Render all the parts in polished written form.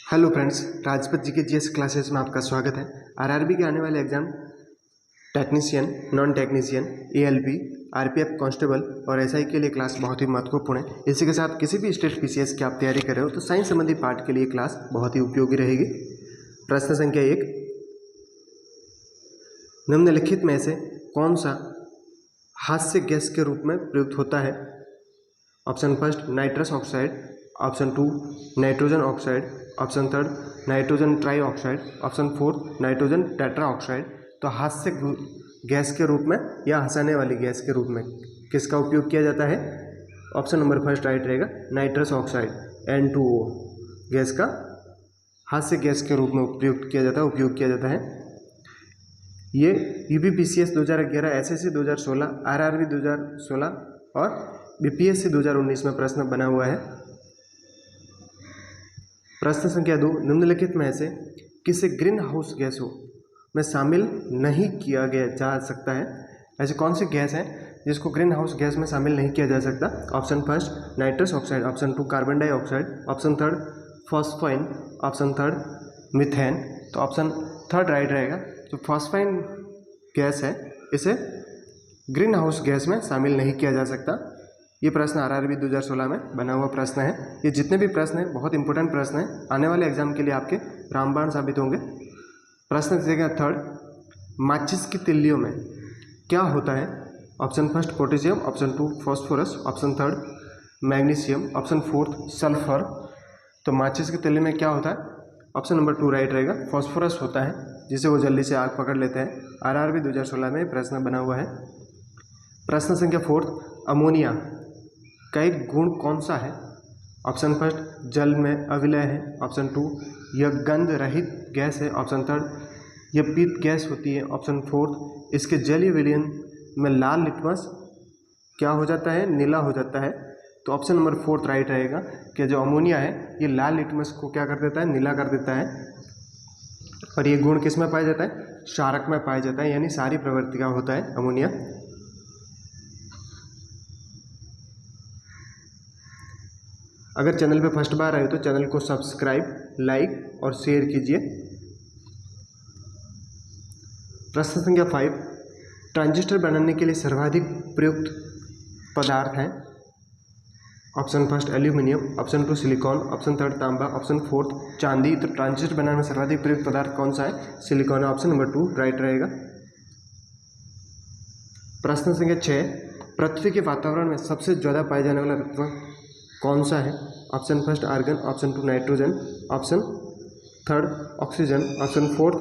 Hello friends, Rajpat जी के GS classes में आपका स्वागत है। आरआरबी के आने वाले exam technician, non technician, ALP, RPF constable और एसआई के लिए क्लास बहुत ही महत्वपूर्ण है। इसी के साथ किसी भी स्टेट पीसीएस की आप तैयारी कर रहे हो तो साइंस संबंधी पार्ट के लिए क्लास बहुत ही उपयोगी रहेगी। प्रश्न संख्या 1, निम्नलिखित में से कौन सा हास्य गैस के रूप में प्रयुक्त होता है? Option first nitrous oxide, option 2 nitrogen oxide, option third nitrogen try oxide, option fourth nitrogen tetra oxide. तो हास्य गैस के रूप में या हंसाने वाली गैस के रूप में किसका उपयोग किया जाता है? ऑप्शन नंबर फर्स्ट राइट रहेगा, नाइट्रस ऑक्साइड N2O गैस का हास्य गैस के रूप में उपयोग किया जाता है। ये यूपीपीसीएस 2011, एसएससी 2016, आरआरबी 2016 और बीपीएससी 2019 में प्रश्न बना हुआ है। प्रश्न संख्या 2, निम्नलिखित में से किसे ग्रीन हाउस गैसों में शामिल नहीं किया गया जा सकता है? ऐसे कौन सी गैस है जिसको ग्रीन हाउस गैस में शामिल नहीं किया जा सकता? Option first nitrous oxide, option 2 carbon dioxide, option third phosphine, option third methane. तो ऑप्शन थर्ड राइट रहेगा। जो फॉस्फाइन गैस है इसे ग्रीन हाउस गैस में शामिल नहीं किया जा सकता। ये प्रश्न आरआरबी 2016 में बना हुआ प्रश्न है। ये जितने भी प्रश्न हैं बहुत इंपॉर्टेंट प्रश्न हैं, आने वाले एग्जाम के लिए आपके रामबाण साबित होंगे। प्रश्न संख्या थर्ड, माचिस की तिल्लियों में क्या होता है? Option first potassium, option 2 phosphorus, option third magnesium, option fourth sulphur. तो माचिस की तिल्ली में क्या होता है? ऑप्शन नंबर 2 राइट रहेगा, फॉस्फोरस होता है जिसे वो जल्दी से आग पकड़ लेते हैं। आरआरबी 2016 में प्रश्न बना हुआ है। प्रश्न संख्या फोर्थ, अमोनिया का एक गुण कौन सा है? ऑप्शन फर्स्ट जल में अविलय है, ऑप्शन 2 यह गंध रहित गैस है, ऑप्शन थर्ड यह पीत गैस होती है, ऑप्शन फोर्थ इसके जलीय विलयन में लाल लिटमस क्या हो जाता है? नीला हो जाता है। तो ऑप्शन नंबर फोर्थ राइट रहेगा कि जो अमोनिया है ये लाल लिटमस को क्या कर देता है? नीला कर देता है। और ये गुण किस में पाया जाता है? क्षारक में पाया जाता है, यानी सारी प्रवृत्ति का होता है अमोनिया। अगर चैनल पे फर्स्ट बार आए तो चैनल को सब्सक्राइब, लाइक और शेयर कीजिए। प्रश्न संख्या 5, ट्रांजिस्टर बनाने के लिए सर्वाधिक प्रयुक्त पदार्थ हैं। Option first aluminium, option 2 silicon, option third तांबा, ऑप्शन फोर्थ चांदी। तो ट्रांजिस्टर बनाने में सर्वाधिक प्रयुक्त पदार्थ कौन सा है? सिलिकॉन। ऑप्शन नंबर 2 राइट रहेगा। प्रश्न संख्या 6, पृथ्वी के वातावरण में सबसे ज़्यादा पाए जाने वाला तत्व कौन सा है? Option first argon, option 2 nitrogen, option third oxygen, option fourth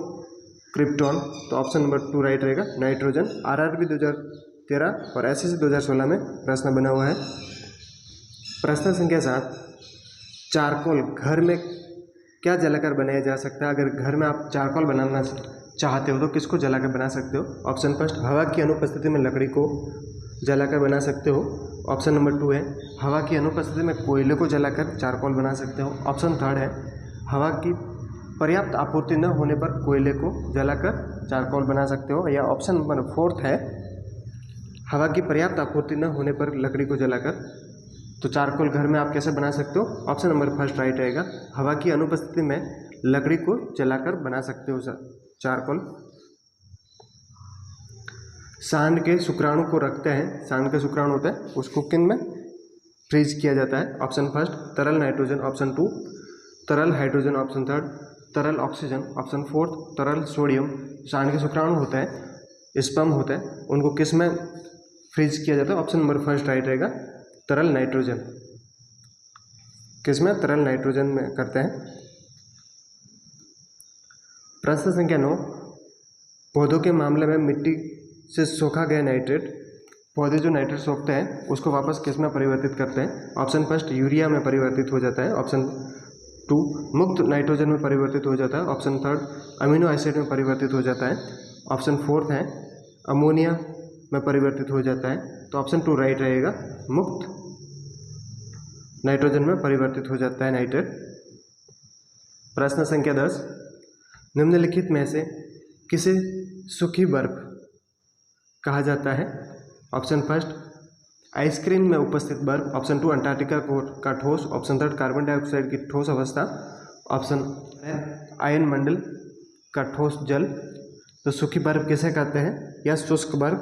krypton. तो ऑप्शन नंबर 2 राइट रहेगा, नाइट्रोजन। आरआरबी 2013 और एसएससी 2016 में प्रश्न बना हुआ है। प्रश्न संख्या 7, चारकोल घर में क्या जलाकर बनाया जा सकता है? अगर घर में आप चारकोल बनाना चाहते हो तो किसको जलाकर बना सकते हो? ऑप्शन फर्स्ट हवा की अनुपस्थिति में लकड़ी को जलाकर बना सकते हो, ऑप्शन नंबर 2 है हवा की अनुपस्थिति में कोयले को जलाकर चारकोल बना सकते हो, ऑप्शन थर्ड है हवा की पर्याप्त आपूर्ति न होने पर कोयले को जलाकर चारकोल बना सकते हो, या ऑप्शन नंबर 4 है हवा की पर्याप्त आपूर्ति न होने पर लकड़ी को जलाकर तो चारकोल घर में आप कैसे बना सकते हो? ऑप्शन नंबर फर्स्ट राइट रहेगा, हवा की अनुपस्थिति में लकड़ी को जलाकर बना सकते हो चारकोल। सांड के शुक्राणु को रखते हैं, सांड का शुक्राणु होता है उसको किन में फ्रीज किया जाता है? ऑप्शन फर्स्ट तरल नाइट्रोजन, ऑप्शन 2 तरल हाइड्रोजन, ऑप्शन थर्ड तरल ऑक्सीजन, ऑप्शन फोर्थ तरल सोडियम। सांड के शुक्राणु होता है, स्पर्म होता है, उनको किस में फ्रीज किया जाता है? ऑप्शन नंबर फर्स्ट राइट रहेगा, तरल नाइट्रोजन। किस में? तरल नाइट्रोजन में करते हैं। प्रश्न संख्या 9, पौधों के मामले में मिट्टी से सोखा गया नाइट्रेट, पौधे जो नाइट्रेट सोखते हैं उसको वापस किस में परिवर्तित करते हैं? ऑप्शन फर्स्ट यूरिया में परिवर्तित हो जाता है, ऑप्शन 2 मुक्त नाइट्रोजन में परिवर्तित हो जाता है, ऑप्शन थर्ड अमीनो एसिड में परिवर्तित हो जाता है, ऑप्शन फोर्थ है अमोनिया में परिवर्तित हो जाता है। तो ऑप्शन 2 राइट रहेगा, मुक्त नाइट्रोजन में परिवर्तित हो जाता है नाइट्रेट। प्रश्न संख्या 10, निम्नलिखित में से किसे सूखी बर्फ कहा जाता है? ऑप्शन फर्स्ट आइसक्रीम में उपस्थित बर्फ, ऑप्शन 2 अंटार्कटिका का ठोस, ऑप्शन थर्ड कार्बन डाइऑक्साइड की ठोस अवस्था, ऑप्शन है आयन मंडल का ठोस जल। तो सूखी बर्फ किसे कहते हैं, या शुष्क बर्फ।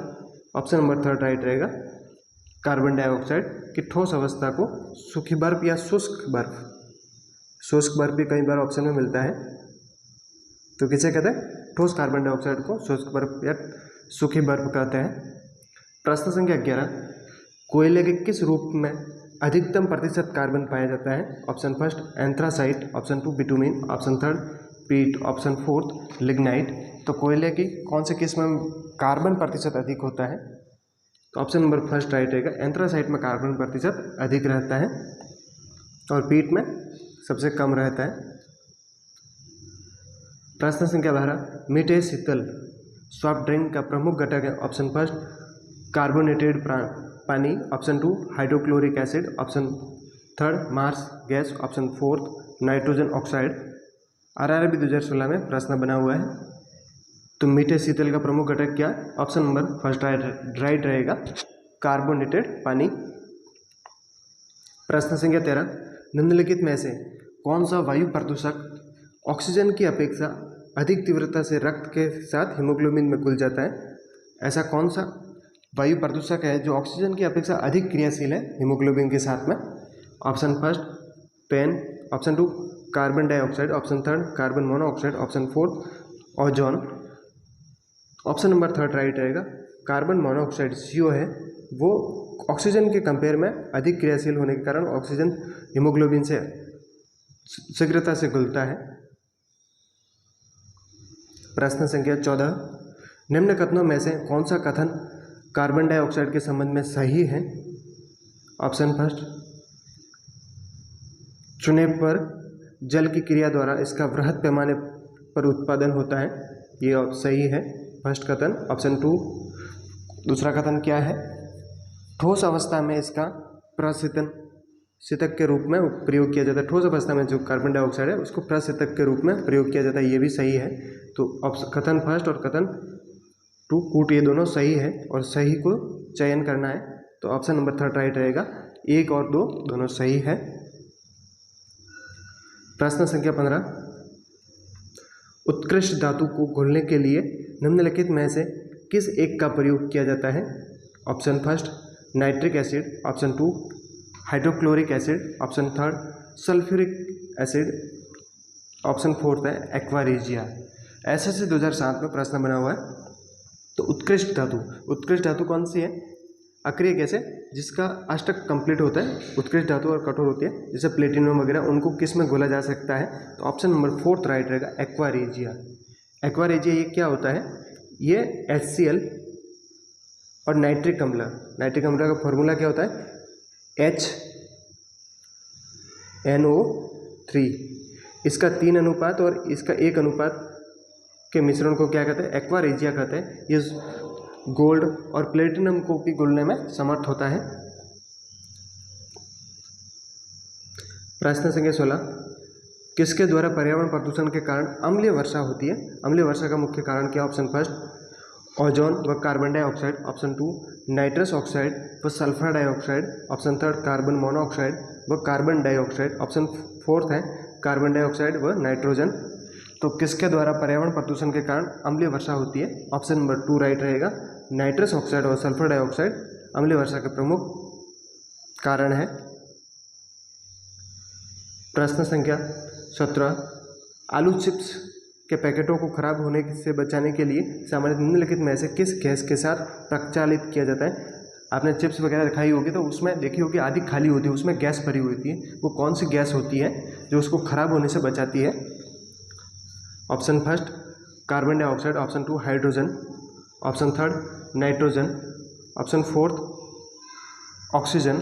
ऑप्शन नंबर 3 राइट रहेगा। कार्बन डाइऑक्साइड की ठोस अवस्था को सूखी बर्फ या शुष्क बर्फ, शुष्क बर्फ भी कई बार ऑप्शन में मिलता है, तो किसे कहते हैं, ठोस कार्बन डाइऑक्साइड को शुष्क बर्फ या सूखी बर्फ कहते हैं। प्रश्न संख्या 11, कोयले के किस रूप में अधिकतम प्रतिशत कार्बन पाया जाता है। Option first anthracite, option 2 bitumen, option 3 पीट, ऑप्शन 4 लिग्नाइट। तो कोयले की कौन से किस्म में कार्बन प्रतिशत अधिक होता है, तो ऑप्शन नंबर फर्स्ट राइट रहेगा। एंथ्रासाइट में कार्बन प्रतिशत अधिक रहता है और पीट में सबसे कम रहता है। प्रश्न संख्या 12, मीठे शीतल सॉफ्ट ड्रिंक का प्रमुख घटक है। ऑप्शन फर्स्ट कार्बोनेटेड पानी, option 2 hydrochloric acid, option 3 marsh gas, option 4 nitrogen oxide. RRB 2016 में प्रश्न बना हुआ है। तो मीठे शीतल का प्रमुख घटक क्या, ऑप्शन नंबर फर्स्ट राइट रहेगा, कार्बोनेटेड पानी। प्रश्न संख्या 13, निम्नलिखित में से कौन सा वायु प्रदूषक ऑक्सीजन की अपेक्षा अधिक तीव्रता से रक्त के साथ हीमोग्लोबिन में घुल जाता है। ऐसा कौन सा वायु प्रदूषक है जो ऑक्सीजन की अपेक्षा अधिक क्रियाशील है हीमोग्लोबिन के साथ में। Option first pen, option 2 carbon dioxide, option 3 carbon monoxide, option 4 ozone. Option number 3 right रहेगा। कार्बन मोनोऑक्साइड CO है, वो ऑक्सीजन के कंपेयर में अधिक क्रियाशील होने के कारण ऑक्सीजन हीमोग्लोबिन से शीघ्रता से घुलता है। प्रश्न संख्या 14, निम्न कथनों में से कौन सा कथन कार्बन डाइऑक्साइड के संबंध में सही है। ऑप्शन फर्स्ट चुने पर जल की क्रिया द्वारा इसका वृहद पैमाने पर उत्पादन होता है, ये सही है फर्स्ट कथन। ऑप्शन 2 दूसरा कथन क्या है, ठोस अवस्था में इसका प्रशीतक के रूप में प्रयोग किया जाता है। ठोस अवस्था में जो कार्बन डाइऑक्साइड है उसको प्रशीतक के रूप में प्रयोग किया जाता है, ये भी सही है। तो कथन फर्स्ट और कथन 2 कूट ये दोनों सही है और सही को चयन करना है, तो ऑप्शन नंबर 3 राइट रहेगा। 1 और 2 दोनों सही है। प्रश्न संख्या 15, उत्कृष्ट धातु को घोलने के लिए निम्नलिखित में से किस एक का प्रयोग किया जाता है। Option first nitric acid, option 2 hydrochloric acid, option 3 sulphuric acid, option 4 है एक्वा रेजिया। SSC 2007 में प्रश्न बना हुआ है। तो उत्कृष्ट धातु कौन सी है, अक्रिय गैस है जिसका अष्टक कंप्लीट होता है। उत्कृष्ट धातु और कठोर होती है जैसे प्लेटिनम वगैरह, उनको किस में घोला जा सकता है, तो ऑप्शन नंबर 4 राइट रहेगा, एक्वा रेजिया। एक्वा रेजिया ये क्या होता है, ये HCl और नाइट्रिक अम्ल का फॉर्मूला क्या होता है, HNO3, इसका 3 अनुपात और इसका 1 अनुपात के मिश्रण को क्या कहते हैं, एक्वा रेजिया कहते हैं। ये गोल्ड और प्लेटिनम को भी घुलने में समर्थ होता है। प्रश्न संख्या 16, किसके द्वारा पर्यावरण प्रदूषण के कारण अम्लीय वर्षा होती है। अम्लीय वर्षा का मुख्य कारण क्या, ऑप्शन फर्स्ट ओजोन व carbon dioxide, option 2 nitrous oxide व sulphur dioxide, option 3 carbon monoxide व कार्बन डाइऑक्साइड, ऑप्शन 4 है कार्बन डाइऑक्साइड व नाइट्रोजन। तो किसके द्वारा पर्यावरण प्रदूषण के कारण अम्लीय वर्षा होती है, ऑप्शन नंबर 2 राइट रहेगा। नाइट्रस ऑक्साइड और सल्फर डाइऑक्साइड अम्लीय वर्षा के प्रमुख कारण है। प्रश्न संख्या 17, आलू चिप्स के पैकेटों को खराब होने से बचाने के लिए सामान्य निम्नलिखित में से किस गैस के साथ प्रचालित किया जाता है। आपने चिप्स वगैरह खाई होगी तो उसमें देखी होगी आधी खाली होती है, उसमें गैस भरी होती है, वो कौन सी गैस होती है जो उसको खराब होने से बचाती है। Option first carbon dioxide, option 2 hydrogen, option 3 nitrogen, option 4 oxygen.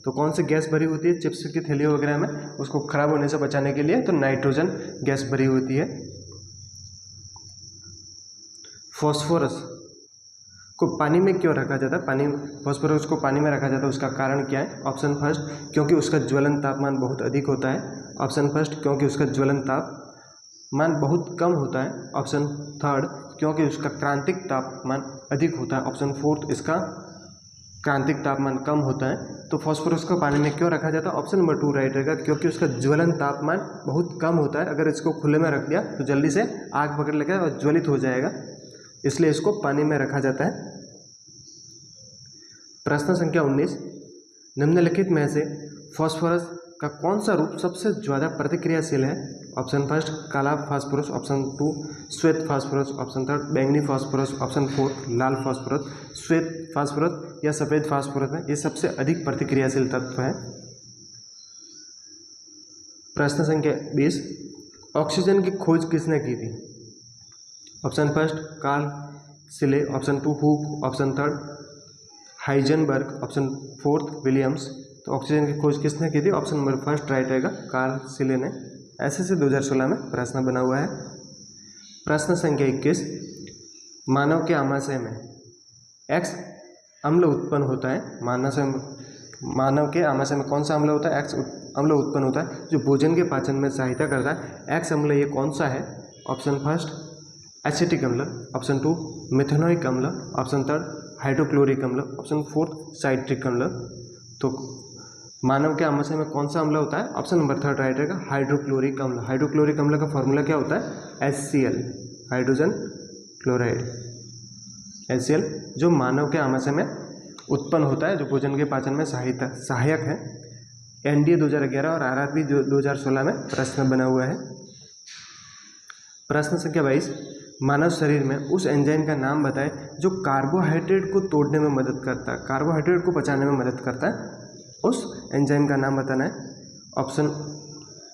तो कौन सी गैस भरी होती है चिप्स की थैलियों वगैरह में उसको खराब होने से बचाने के लिए, तो नाइट्रोजन गैस भरी होती है। फॉस्फोरस को पानी में क्यों रखा जाता है, फॉस्फोरस को पानी में रखा जाता है, उसका कारण क्या है। ऑप्शन फर्स्ट क्योंकि उसका ज्वलन तापमान बहुत अधिक होता है, ऑप्शन फर्स्ट क्योंकि उसका ज्वलन तापमान बहुत कम होता है, ऑप्शन 3 क्योंकि उसका क्रांतिक तापमान अधिक होता है, ऑप्शन 4 इसका क्रांतिक तापमान कम होता है तो फॉस्फोरस को पानी में क्यों रखा जाता है? ऑप्शन नंबर 2 राइट रहेगा, क्योंकि उसका ज्वलन तापमान बहुत कम होता है। अगर इसको खुले में रख दिया तो जल्दी से आग पकड़ लेगा और ज्वलित हो जाएगा, इसलिए इसको पानी में रखा जाता है। प्रश्न संख्या 19, निम्नलिखित में से फॉस्फोरस का कौन सा रूप सबसे ज़्यादा प्रतिक्रियाशील है? ऑप्शन फर्स्ट काला फास्फोरस, ऑप्शन 2 श्वेत फास्फोरस, ऑप्शन 3 बैंगनी फास्फोरस, ऑप्शन 4 लाल फास्फोरस। श्वेत फास्फोरस या सफ़ेद फास्फोरस है, ये सबसे अधिक प्रतिक्रियाशील तत्व है। प्रश्न संख्या 20, ऑक्सीजन की खोज किसने की थी? ऑप्शन फर्स्ट कार्ल सिले, option 2 hook, option 3 Heisenberg, option 4 Williams. तो ऑक्सीजन की खोज किसने की थी? ऑप्शन नंबर फर्स्ट राइट रहेगा, कार्ल सिले ने। ऐसे 2016 में प्रश्न बना हुआ है। प्रश्न संख्या 21, मानव के आमाशय में एक्स अम्ल उत्पन्न होता है। मानव के आमाशय में कौन सा अम्ल होता है? एक्स अम्ल उत्पन्न होता है जो भोजन के पाचन में सहायता करता है। एक्स अम्ल ये कौन सा है? ऑप्शन फर्स्ट एसिटिक अम्ल, ऑप्शन 2 मिथेनोइक अम्ल, ऑप्शन 3 हाइड्रोक्लोरिक अम्ल, ऑप्शन 4 साइट्रिक अम्ल। तो मानव के आमाशय में कौन सा अम्ल होता है? ऑप्शन नंबर 3 राइट रहेगा, हाइड्रोक्लोरिक अम्ल। हाइड्रोक्लोरिक अम्ल का फॉर्मूला क्या होता है? HCl, हाइड्रोजन क्लोराइड, HCl, जो मानव के आमाशय में उत्पन्न होता है, जो भोजन के पाचन में सहायक है। NDA 2011 और RRB 2016 में प्रश्न बना हुआ है। प्रश्न संख्या 22, मानव शरीर में उस एंजाइम का नाम बताएं जो कार्बोहाइड्रेट को तोड़ने में मदद करता है, कार्बोहाइड्रेट को पचाने में मदद करता है। उस एंजाइम का नाम बताना है। ऑप्शन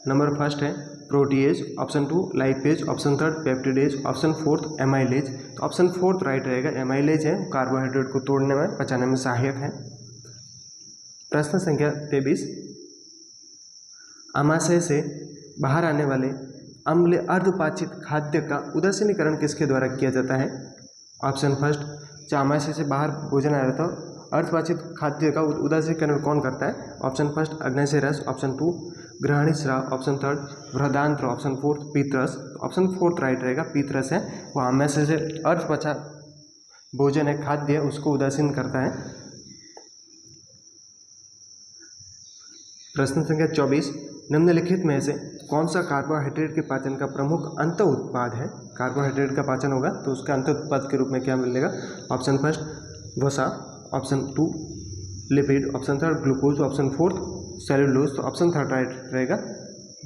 नंबर फर्स्ट है protease, option 2 lipase, option 3 peptidase, option 4 amylase. तो ऑप्शन 4 राइट रहेगा, एमाइलेज है, कार्बोहाइड्रेट को तोड़ने में पचाने में सहायक है। प्रश्न संख्या 23, आमाशय से बाहर आने वाले अम्ल अर्धपाचित खाद्य का उदासीनीकरण किसके द्वारा किया जाता है? ऑप्शन फर्स्ट, जब आमाशय से बाहर भोजन आ रहा था, अर्धपाचित खाद्य का उदासीनीकरण कौन करता है? ऑप्शन फर्स्ट अग्न्याशय रस, ऑप्शन 2 ग्रहणी स्राव, ऑप्शन 3 बृहदान्त्र, ऑप्शन 4 पीतरस। ऑप्शन 4 राइट रहेगा, पीतरस है, वो आमाशय से अर्धपचा भोजन है, खाद्य है, उसको उदासीन करता है। प्रश्न संख्या 24, निम्नलिखित में से कौन सा कार्बोहाइड्रेट के पाचन का प्रमुख अंत उत्पाद है? कार्बोहाइड्रेट का पाचन होगा तो उसका अंत उत्पाद के रूप में क्या मिलेगा? ऑप्शन फर्स्ट वसा, option 2 lipid, option 3 glucose, option 4 cellulose. तो ऑप्शन 3 राइट रहेगा,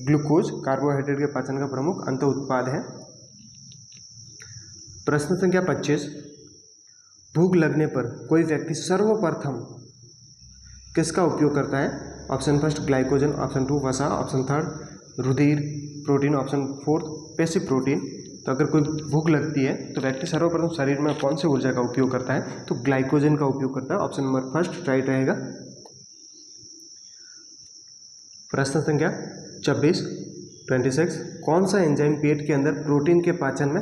ग्लूकोज कार्बोहाइड्रेट के पाचन का प्रमुख अंत उत्पाद है। प्रश्न संख्या 25, भूख लगने पर कोई व्यक्ति सर्वप्रथम किसका उपयोग करता है? ऑप्शन फर्स्ट ग्लाइकोजन, ऑप्शन 2 वसा, ऑप्शन 3 रुधिर प्रोटीन, ऑप्शन 4 पेशी प्रोटीन। तो अगर कोई भूख लगती है तो व्यक्ति सर्वप्रथम शरीर में कौन सी ऊर्जा का उपयोग करता है? तो ग्लाइकोजन का उपयोग करता है। ऑप्शन नंबर फर्स्ट राइट रहेगा। प्रश्न संख्या 26 कौन सा एंजाइम पेट के अंदर प्रोटीन के पाचन में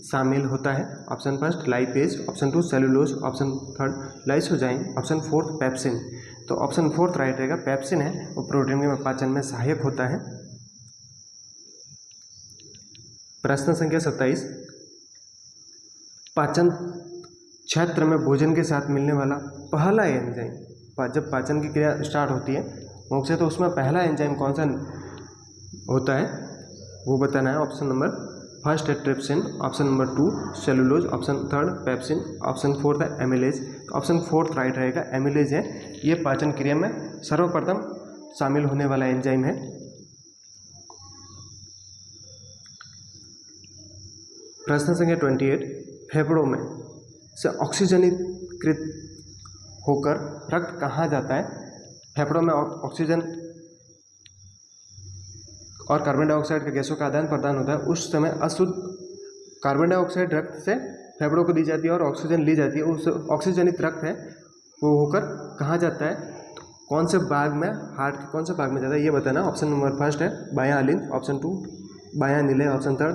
शामिल होता है? Option first lipase, option 2 cellulose, option 3 lysozyme, option 4 pepsin. तो ऑप्शन 4 राइट रहेगा, पेप्सिन है, वो प्रोटीन के पाचन में सहायक होता है। प्रश्न संख्या 27, पाचन क्षेत्र में भोजन के साथ मिलने वाला पहला एंजाइम, जब पाचन की क्रिया स्टार्ट होती है मुख से, तो उसमें पहला एंजाइम कौन सा होता है वो बताना है। ऑप्शन नंबर फर्स्ट है trypsin, option number 2 cellulose, option 3 pepsin, option 4 है एमिलेज। ऑप्शन 4 राइट रहेगा, एमिलेज है, ये पाचन क्रिया में सर्वप्रथम शामिल होने वाला एंजाइम है। प्रश्न संख्या 28, फेफड़ों में से ऑक्सीजनीकृत होकर रक्त कहाँ जाता है? फेफड़ों में ऑक्सीजन और कार्बन डाइऑक्साइड के गैसों का आदान प्रदान होता है, उस समय अशुद्ध कार्बन डाइऑक्साइड रक्त से फेफड़ों को दी जाती है और ऑक्सीजन ली जाती है। उस ऑक्सीजनित रक्त है वो होकर कहाँ जाता है? कौन से भाग में, हार्ट के कौन से भाग में जाता है ये बताना। ऑप्शन नंबर फर्स्ट है बायां अलिंद, ऑप्शन 2 बायां निलय, ऑप्शन 3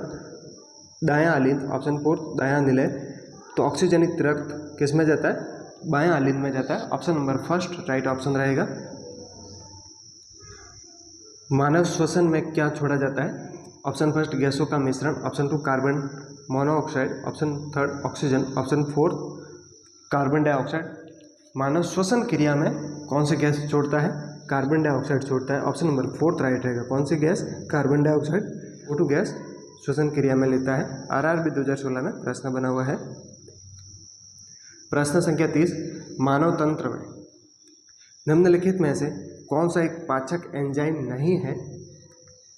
दायां अलिंद, ऑप्शन 4 दायां निलय। तो ऑक्सीजनित रक्त किस में जाता है? बायां अलिंद में जाता है। Option number first right option रहेगा। मानव श्वसन में क्या छोड़ा जाता है? ऑप्शन फर्स्ट गैसों का मिश्रण, option 2 carbon monoxide, option 3 oxygen, option 4 carbon dioxide. मानव श्वसन क्रिया में कौन से गैस छोड़ता है? कार्बन डाइऑक्साइड छोड़ता है। ऑप्शन नंबर 4 राइट रहेगा। कौन सी gas? Carbon dioxide O2 gas श्वसन क्रिया में लेता है। RRB 2016 में प्रश्न बना हुआ है। प्रश्न संख्या 30, मानव तंत्र में निम्नलिखित में से कौन सा एक पाचक एंजाइम नहीं है?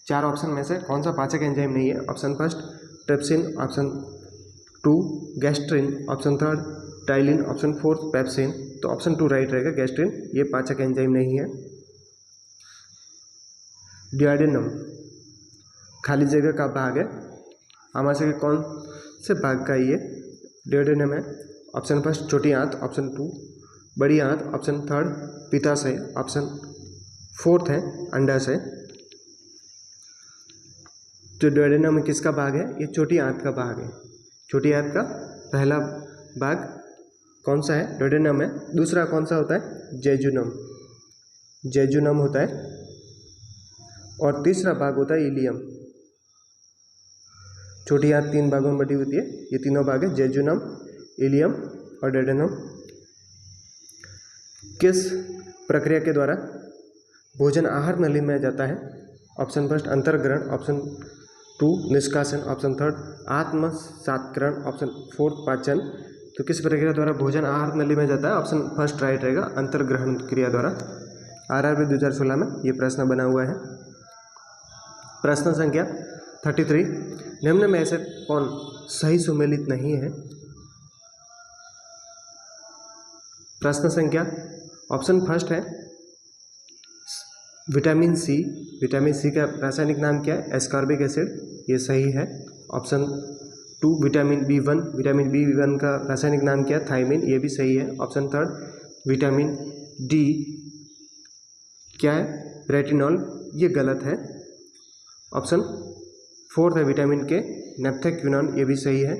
4 ऑप्शन में से कौन सा पाचक एंजाइम नहीं है? Option first trypsin, option 2 gastrin, option 3 ptyalin, option 4 pepsin. तो ऑप्शन 2 राइट रहेगा, गैस्ट्रिन ये पाचक एंजाइम नहीं है। डियाडेनम खाली जगह का भाग है, आमाशय के कौन से भाग का ये डियाडेनम है? ऑप्शन फर्स्ट छोटी आंत, ऑप्शन 2 बड़ी आंत, ऑप्शन 3 पित्ताशय, ऑप्शन 4 है अंडाशय। तो डियाडेनम किसका भाग है? ये छोटी आंत का भाग है। छोटी आंत का पहला भाग कौन सा है? डियाडेनम है। दूसरा कौन सा होता है? जेजुनम, जेजुनम होता है। और तीसरा भाग होता है इलियम। छोटी आंत 3 भागों में बटी होती है, ये तीनों भाग है जेजुनम, इलियम और डियाडेनम। किस प्रक्रिया के द्वारा भोजन आहार नली में जाता है? ऑप्शन फर्स्ट अंतर्ग्रहण, ऑप्शन 2 निष्कासन, ऑप्शन 3 आत्मसात्करण, ऑप्शन 4 पाचन। तो किस प्रक्रिया द्वारा भोजन आहार नली में जाता है? ऑप्शन फर्स्ट राइट रहेगा, अंतर्ग्रहण क्रिया द्वारा। RRB 2016 में ये प्रश्न बना हुआ है। प्रश्न संख्या 33, निम्न में से कौन सही सुमेलित नहीं है? प्रश्न संख्या ऑप्शन फर्स्ट है विटामिन सी। विटामिन सी का रासायनिक नाम क्या है? एस्कॉर्बिक एसिड, ये सही है। Option 2 vitamin B1, vitamin B1 का रासायनिक नाम क्या है? थायमिन, ये भी सही है। ऑप्शन 3 विटामिन D क्या है? रेटिनॉल, ये गलत है। ऑप्शन 4 है विटामिन K नेप्थेक्विनॉन, ये भी सही है।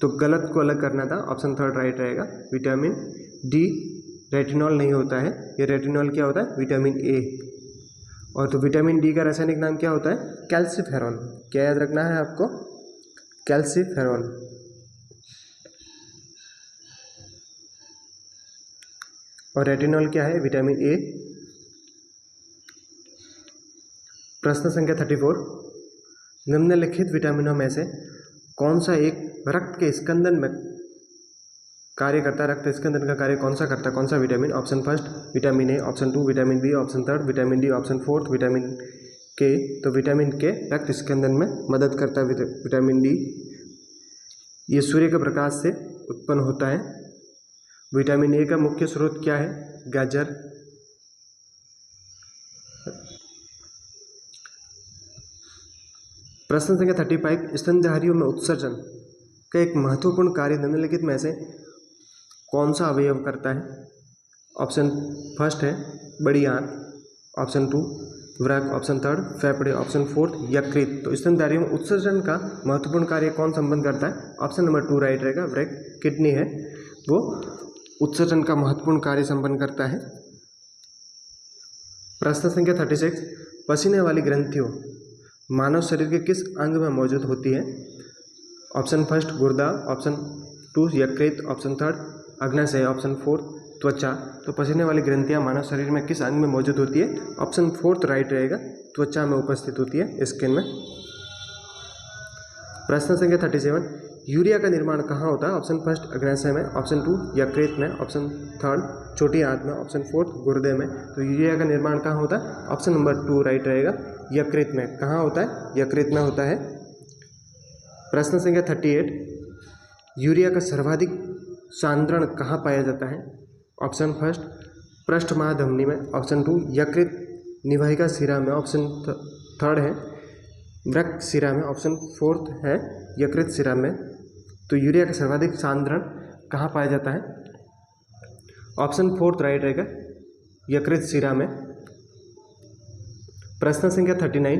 तो गलत को अलग करना था, ऑप्शन 3 राइट रहेगा। विटामिन D रेटिनॉल नहीं होता है, ये रेटिनॉल क्या होता है? Vitamin A। और तो विटामिन D का रासायनिक नाम क्या होता है? कैल्सिफेरॉल। क्या याद रखना है आपको? कैल्सिफेरॉल। और रेटिनॉल क्या है? Vitamin A। प्रश्न संख्या 34, निम्नलिखित विटामिनों में से कौन सा एक रक्त के स्कंदन में कार्य करता है? रक्त स्कंदन का कार्य कौन सा करता है? कौन सा vitamin? Option first vitamin A, option 2 vitamin B, option 3 vitamin D, option 4 vitamin K। तो विटामिन K रक्त स्कंदन में मदद करता है। विटामिन D ये सूर्य के प्रकाश से उत्पन्न होता है। विटामिन A का मुख्य स्रोत क्या है? गाजर। प्रश्न संख्या 35, स्तनधारियों में उत्सर्जन का एक महत्वपूर्ण कार्य निम्नलिखित में से कौन सा अवयव करता है? ऑप्शन फर्स्ट है बड़ी आंत, ऑप्शन 2 वृक्क, ऑप्शन 3 फेफड़े, ऑप्शन 4 यकृत। तो स्तनधारियों में उत्सर्जन का महत्वपूर्ण कार्य कौन संपन्न करता है? ऑप्शन नंबर 2 राइट रहेगा, वृक्क। किडनी है वो उत्सर्जन का महत्वपूर्ण कार्य संपन्न करता है। प्रश्न संख्या 36, पसीने वाली ग्रंथियों मानव शरीर के किस अंग में मौजूद होती है? ऑप्शन फर्स्ट गुर्दा, ऑप्शन 2 यकृत, ऑप्शन 3 अग्नाशय, ऑप्शन 4 त्वचा। तो पसीने वाली ग्रंथियां मानव शरीर में किस अंग में मौजूद होती है? ऑप्शन 4 राइट रहेगा, त्वचा में उपस्थित होती है, स्किन में। प्रश्न संख्या 37, यूरिया का निर्माण कहाँ होता है? ऑप्शन फर्स्ट अग्नाशय में, ऑप्शन 2 यकृत में, ऑप्शन 3 छोटी आंत में, ऑप्शन 4 गुर्दे में। तो यूरिया का निर्माण कहाँ होता है? ऑप्शन नंबर 2 राइट रहेगा, यकृत में। कहाँ होता है? यकृत में होता है। प्रश्न संख्या 38, यूरिया का सर्वाधिक सांद्रण कहाँ पाया जाता है? ऑप्शन फर्स्ट पृष्ठ महाधमनी में, ऑप्शन 2 यकृत निवाहिका शिरा में, ऑप्शन 3 है वृक्क शिरा में, ऑप्शन 4 है यकृत शिरा में। तो यूरिया का सर्वाधिक सांद्रण कहाँ पाया जाता है? ऑप्शन 4 राइट रहेगा, यकृत शिरा में। प्रश्न संख्या 39,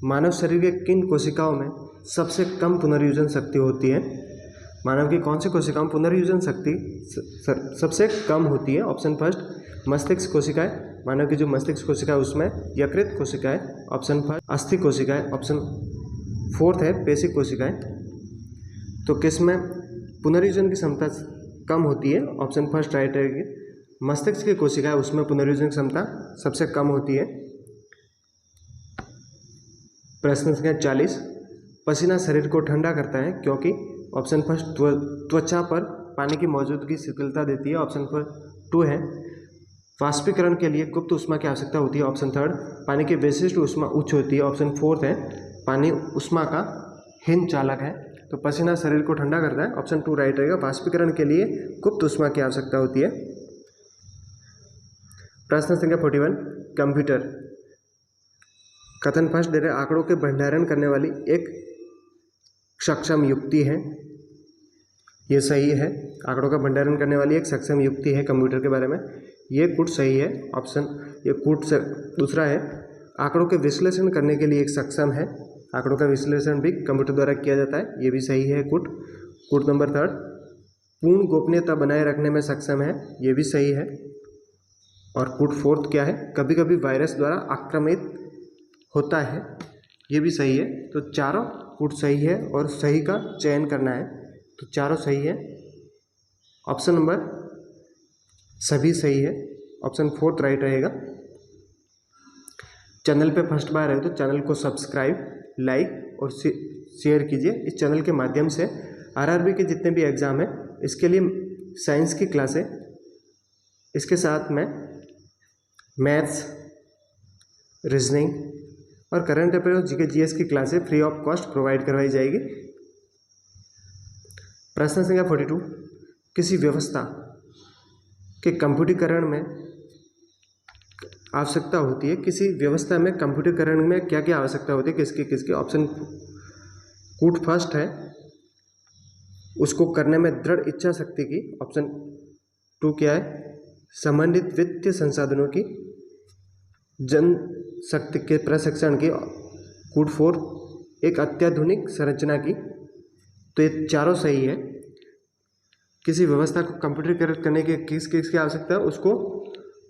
मानव शरीर के किन कोशिकाओं में सबसे कम पुनर्योजन शक्ति होती है? मानव की कौन सी कोशिकाओं में पुनर्योजन शक्ति सबसे कम होती है? ऑप्शन फर्स्ट मस्तिष्क कोशिकाएं, मानव की जो मस्तिष्क कोशिका है उसमें, यकृत कोशिकाएं, ऑप्शन फर्स्ट अस्थि कोशिकाएं, ऑप्शन 4 है पेशी कोशिकाएं। तो किस में पुनर्योजन की क्षमता कम होती है? ऑप्शन फर्स्ट राइट रहेगी, मस्तिष्क की कोशिका है उसमें पुनर्योजन क्षमता सबसे कम होती है। प्रश्न संख्या 40, पसीना शरीर को ठंडा करता है क्योंकि ऑप्शन फर्स्ट त्वचा पर पानी की मौजूदगी शीतलता देती है। ऑप्शन पर 2 है वाष्पीकरण के लिए गुप्त ऊष्मा की आवश्यकता होती है। ऑप्शन थर्ड पानी की विशिष्ट ऊष्मा उच्च होती है। ऑप्शन फोर्थ है पानी ऊष्मा का हीन चालक है। तो पसीना शरीर को ठंडा करता है, ऑप्शन 2 राइट रहेगा। वाष्पीकरण के लिए गुप्त ऊष्मा की आवश्यकता होती है। प्रश्न संख्या 41, कंप्यूटर कथन फर्स्ट दे रहे आंकड़ों के भंडारण करने वाली एक सक्षम युक्ति है। ये सही है, आंकड़ों का भंडारण करने वाली एक सक्षम युक्ति है कंप्यूटर के बारे में, ये कूट सही है। ऑप्शन ये कूट से दूसरा है आंकड़ों के विश्लेषण करने के लिए एक सक्षम है। आंकड़ों का विश्लेषण भी कंप्यूटर द्वारा किया जाता है, ये भी सही है कूट। कूट नंबर थर्ड पूर्ण गोपनीयता बनाए रखने में सक्षम है, ये भी सही है। और कूट फोर्थ क्या है कभी कभी वायरस द्वारा आक्रामित होता है, ये भी सही है। तो चारों कूट सही है और सही का चयन करना है, तो चारों सही है। ऑप्शन नंबर सभी सही है, ऑप्शन फोर्थ राइट रहेगा। चैनल पे फर्स्ट बार है तो चैनल को सब्सक्राइब, लाइक और शेयर कीजिए। इस चैनल के माध्यम से आरआरबी के जितने भी एग्ज़ाम है इसके लिए साइंस की क्लासें, इसके साथ में मैथ्स, रीजनिंग और करंट अफेयर और जीके जीएस की क्लासें फ्री ऑफ कॉस्ट प्रोवाइड करवाई जाएगी। प्रश्न संख्या 42, किसी व्यवस्था के कंप्यूटरीकरण में आवश्यकता होती है, किसी व्यवस्था में कंप्यूटरीकरण में क्या क्या आवश्यकता होती है, किसकी किसकी। ऑप्शन कूट फर्स्ट है उसको करने में दृढ़ इच्छा शक्ति की। ऑप्शन 2 क्या है संबंधित वित्तीय संसाधनों की, जनशक्ति के प्रशिक्षण की। कूट 4 एक अत्याधुनिक संरचना की। तो ये चारों सही है। किसी व्यवस्था को कंप्यूटरीकृत करने के किस की आवश्यकता है, उसको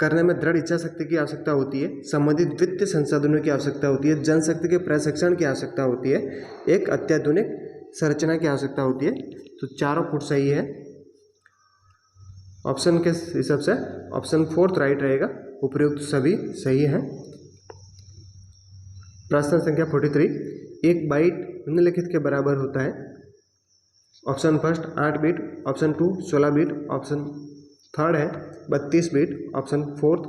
करने में दृढ़ इच्छा शक्ति की आवश्यकता होती है, संबंधित वित्तीय संसाधनों की आवश्यकता होती है, जनशक्ति के प्रशिक्षण की आवश्यकता होती है, एक अत्याधुनिक संरचना की आवश्यकता होती है। तो चारों कूट सही है। ऑप्शन के हिसाब से ऑप्शन फोर्थ राइट रहेगा, उपयुक्त सभी सही हैं। प्रश्न संख्या 43, एक बाइट निम्नलिखित के बराबर होता है। Option first 8 bit, option 2 16 bit, option third है 32 बिट, ऑप्शन फोर्थ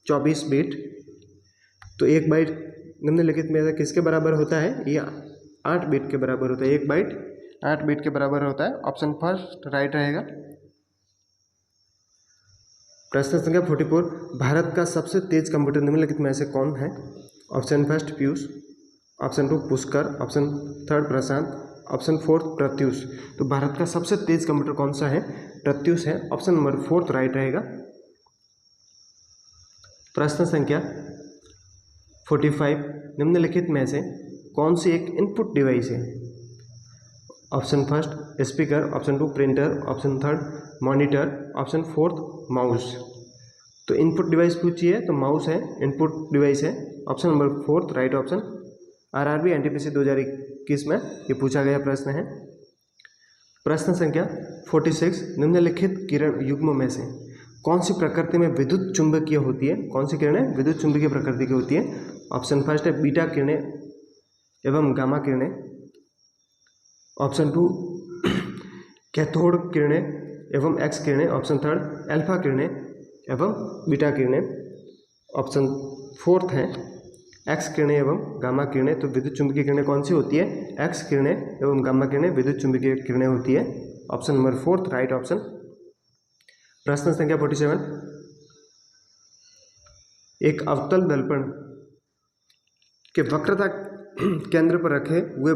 24 बिट। तो एक बाइट निम्नलिखित में से किसके बराबर होता है, ये 8 बिट के बराबर होता है। एक बाइट 8 बिट के बराबर होता है, ऑप्शन फर्स्ट राइट रहेगा। प्रश्न संख्या 44, भारत का सबसे तेज कंप्यूटर निम्नलिखित में से कौन है। Option first Piyush, option 2 Pushkar, option third Prashant, option fourth Pratyush. तो भारत का सबसे तेज कंप्यूटर कौन सा है, प्रत्यूष है। ऑप्शन नंबर फोर्थ राइट रहेगा। प्रश्न संख्या 45, निम्नलिखित में से कौन सी एक इनपुट डिवाइस है। Option first speaker, option 2 printer, option third monitor, option fourth mouse. तो इनपुट डिवाइस पूछी है तो माउस है, इनपुट डिवाइस है। Option number fourth right option. RRB NTPC 2021 में ये पूछा गया प्रश्न है। प्रश्न संख्या 46, निम्नलिखित किरण युग्म में से कौन सी प्रकृति में विद्युत चुंबकीय होती है। कौन सी किरणें विद्युत चुंबकीय प्रकृति की होती है। ऑप्शन फर्स्ट है बीटा किरणें एवं गामा किरणें, ऑप्शन 2 कैथोड किरणें एवं एक्स किरणें, ऑप्शन थर्ड अल्फा किरणें एवं बीटा किरणें, ऑप्शन फोर्थ है एक्स किरणें एवं गामा किरणें। तो विद्युत चुंबकीय किरणें कौन सी होती है, एक्स किरणें एवं गामा किरणें विद्युत चुंबकीय किरणें होती है। Option number fourth right option. प्रश्न संख्या 47, एक अवतल दर्पण के वक्रता केंद्र पर रखे हुए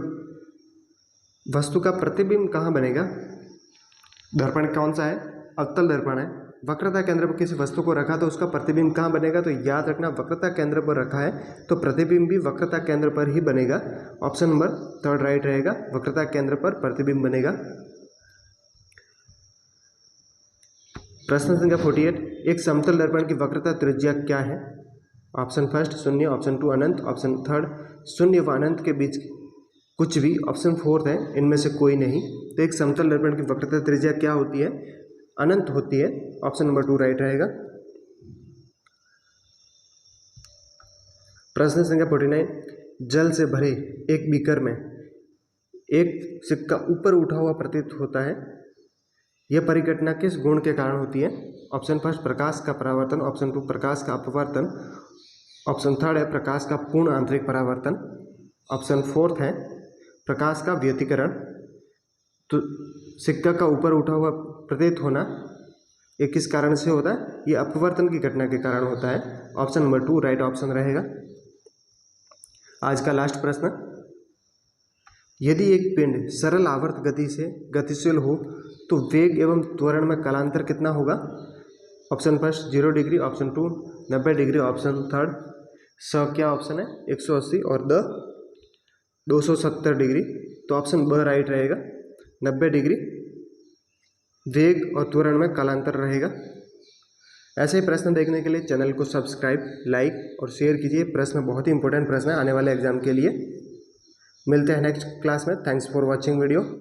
वस्तु का प्रतिबिंब कहाँ बनेगा। दर्पण कौन सा है, अवतल दर्पण है। वक्रता केंद्र पर किसी वस्तु को रखा तो उसका प्रतिबिंब कहाँ बनेगा। तो याद रखना वक्रता केंद्र पर रखा है तो प्रतिबिंब भी वक्रता केंद्र पर ही बनेगा। ऑप्शन नंबर थर्ड राइट रहेगा, वक्रता केंद्र पर प्रतिबिंब बनेगा। प्रश्न संख्या 48, एक समतल दर्पण की वक्रता त्रिज्या क्या है। ऑप्शन फर्स्ट 0, ऑप्शन 2 अनंत, ऑप्शन थर्ड 0 व अनंत के बीच कुछ भी, ऑप्शन फोर्थ है इनमें से कोई नहीं। तो एक समतल दर्पण की वक्रता त्रिज्या क्या होती है, अनंत होती है। ऑप्शन नंबर 2 राइट रहेगा। प्रश्न संख्या 49, जल से भरे एक बीकर में एक सिक्का ऊपर उठा हुआ प्रतीत होता है, यह परिघटना किस गुण के कारण होती है? ऑप्शन फर्स्ट प्रकाश का परावर्तन, ऑप्शन 2 प्रकाश का अपवर्तन, ऑप्शन थर्ड है प्रकाश का पूर्ण आंतरिक परावर्तन, ऑप्शन फोर्थ है प्रकाश का व्यतिकरण। तो सिक्का का ऊपर उठा हुआ प्रतीत होना ये किस कारण से होता है? ये अपवर्तन की घटना के कारण होता है। ऑप्शन नंबर 2 राइट ऑप्शन रहेगा। आज का लास्ट प्रश्न, यदि एक पिंड सरल आवर्त गति से गतिशील हो तो वेग एवं त्वरण में कालांतर कितना होगा? Option first 0 degree, option 2 90 degree, option third क्या ऑप्शन है 180 और 270 डिग्री। तो ऑप्शन ब राइट रहेगा, 90 डिग्री वेग और त्वरण में कालांतर रहेगा। ऐसे ही प्रश्न देखने के लिए चैनल को सब्सक्राइब, लाइक और शेयर कीजिए। प्रश्न बहुत ही इंपॉर्टेंट प्रश्न है आने वाले एग्जाम के लिए। मिलते हैं नेक्स्ट क्लास में। Thanks for watching video.